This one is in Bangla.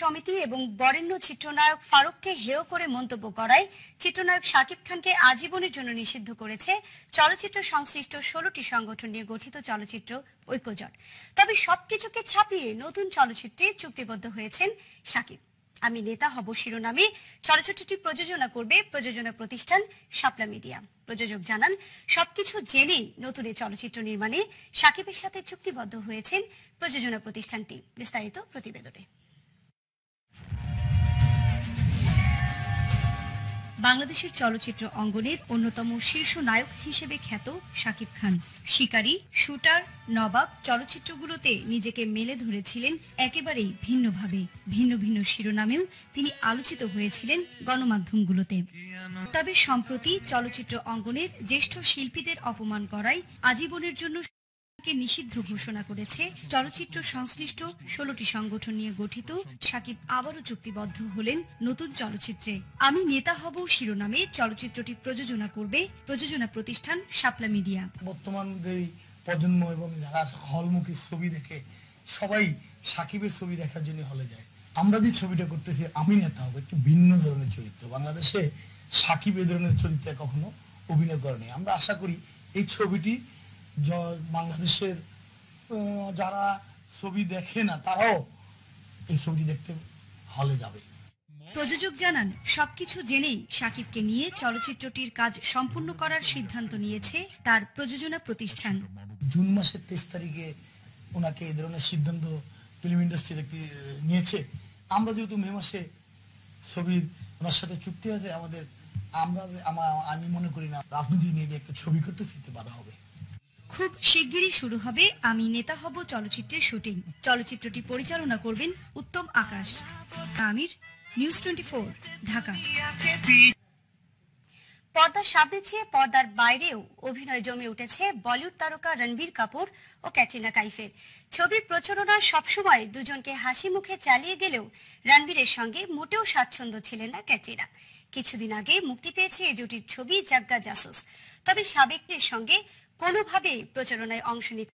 সমিতি এবং বরেণ্য চিত্রনায়ক ফারুককে হেয় করে মন্তব্য করায় চিত্রনায়ক শাকিব খানকে আজীবনের জন্য নিষিদ্ধ করেছে চলচ্চিত্র সংশ্লিষ্ট 16টি সংগঠন নিয়ে গঠিত চলচ্চিত্র ঐক্যজোট। তবে সবকিছুকে ছাপিয়ে নতুন চলচ্চিত্রে চুক্তিবদ্ধ হয়েছেন শাকিব। আমি নেতা হব শিরোনামে চলচ্চিত্রটি প্রযোজনা করবে প্রযোজনা প্রতিষ্ঠান শাপলা মিডিয়া। প্রযোজক জানান, সবকিছু জেনেই নতুন এই চলচ্চিত্র নির্মাণে শাকিবের সাথে চুক্তিবদ্ধ হয়েছেন প্রযোজনা প্রতিষ্ঠানটি। বিস্তারিত প্রতিবেদনে। বাংলাদেশের চলচ্চিত্র অঙ্গনের অন্যতম শীর্ষ নায়ক হিসেবে খ্যাত শাকিব খান শিকারী, শুটার, নবাব চলচ্চিত্রগুলোতে নিজেকে মেলে ধরেছিলেন একেবারেই ভিন্নভাবে। ভিন্ন ভিন্ন শিরোনামেও তিনি আলোচিত হয়েছিলেন গণমাধ্যমগুলোতে। তবে সম্প্রতি চলচ্চিত্র অঙ্গনের জ্যেষ্ঠ শিল্পীদের অপমান করায় আজীবনের জন্য নিষিদ্ধ ঘোষণা করেছে চলচ্চিত্র সংশ্লিষ্ট 16টি সংগঠন নিয়ে গঠিত শাকিব। আবারও চুক্তিবদ্ধ হলেন নতুন চলচ্চিত্রে। আমি নেতা হব শিরোনামে চলচ্চিত্রটি প্রযোজনা করবে প্রযোজনা প্রতিষ্ঠান শাপলা মিডিয়া। বর্তমান যে প্রজন্ম এবং যারা হলমুখী ছবি দেখে সবাই শাকিবের ছবি দেখার জন্য হলে যায়। আমরা যে ছবিটা করতেছি আমি নেতা হব একটু ভিন্ন ধরনের চরিত্র। বাংলাদেশে শাকিব এ ধরনের চরিত্রে কখনো অভিনয় করেনি। আমরা আশা করি এই ছবিটি বাংলাদেশের যারা ছবি দেখে না তারাও এই ছবিটি দেখতে হলে যাবে। প্রযোজক জানান, সবকিছু জেনেই শাকিবকে নিয়ে চলচ্চিত্রটির কাজ সম্পূর্ণ করার সিদ্ধান্ত নিয়েছে তার প্রযোজনা প্রতিষ্ঠান। জুন মাসের 23 তারিখে ওনাকে এই ধরনের সিদ্ধান্ত ফিল্ম ইন্ডাস্ট্রি থেকে নিয়েছে। আমরা যেহেতু মে মাসে ছবির ওনার সাথে চুক্তি আছে, আমি মনে করি না রাজনীতি নিয়ে যে একটা ছবি করতেছি বাধা হবে। খুব শিগগিরই শুরু হবে আমি নেতা হব চলচ্চিত্রের শুটিং। চলচ্চিত্রটি পরিচালনা করবেন উত্তম আকাশ। আমির, নিউজ 24, ঢাকা। পর্দার সামনে চেয়ে পর্দার বাইরেও অভিনয় জমে উঠেছে বলিউড তারকা রণবীর কাপুর ও ক্যাটরিনা কাইফের। ছবির প্রচারণা সবসময় দুজনকে হাসি মুখে চালিয়ে গেলেও রণবীরের সঙ্গে মোটেও স্বাচ্ছন্দ্য ছিলেন না ক্যাটরিনা। কিছুদিন আগে মুক্তি পেয়েছে এই জুটির ছবি জাগ্গা জাসুস। তবে সাবেকদের সঙ্গে কোনোভাবেই প্রচারণায় অংশ নিতে